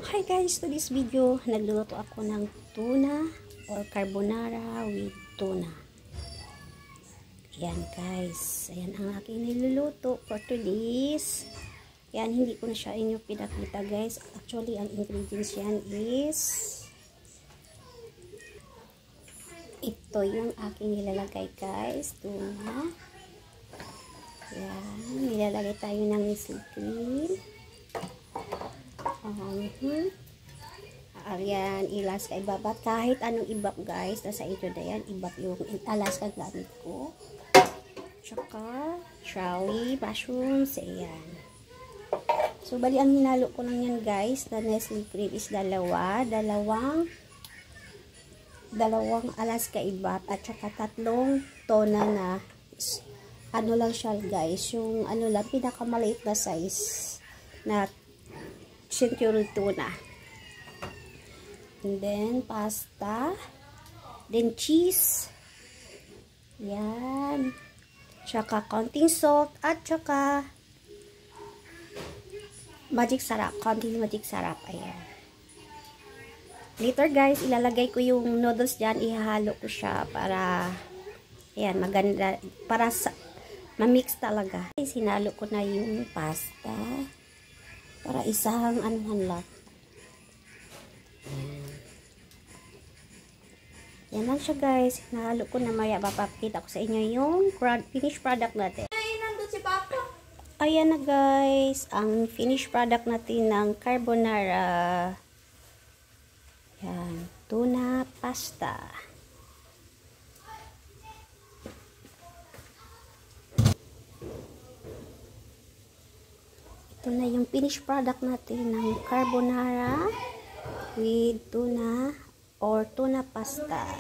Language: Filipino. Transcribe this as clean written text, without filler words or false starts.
Hi guys, to this video, nagluluto ako ng tuna or carbonara with tuna. Ayan guys, ayan ang aking niluluto for today's. Ayan, hindi ko na siya inyo pinakita guys. Actually, ang ingredients yan is ito yung aking nilalagay guys, tuna. Ayan, nilalagay tayo ng miso cream. Ayan, ilas ka ibaba. Kahit anong ibab guys, nasa ito na yan. Ibab yung alas ka gamit ko. Tsaka, cherry, mushrooms, ayan. So, bali ang hinalo ko lang yan guys, na Nestle cream is dalawang alas ka ibab at saka tatlong tona na ano lang siya guys, yung ano lang, pinakamaliit na size na century tuna. And then, pasta. Then, cheese. Yan. Tsaka, konting salt. At tsaka, magic sarap. Konting magic sarap. Ayan. Later, guys, ilalagay ko yung noodles dyan. Ihalo ko siya para, ayan, maganda. Para sa, ma-mix talaga. Sinalo ko na yung pasta. Para isang anuhan lang. Yan lang siya guys. Nahalo ko na maya. Papakita ko sa inyo yung finished product natin. Ayan na guys. Ang finished product natin ng carbonara. Yan. Tuna pasta. Ito na yung finished product natin ng carbonara with tuna or tuna pasta.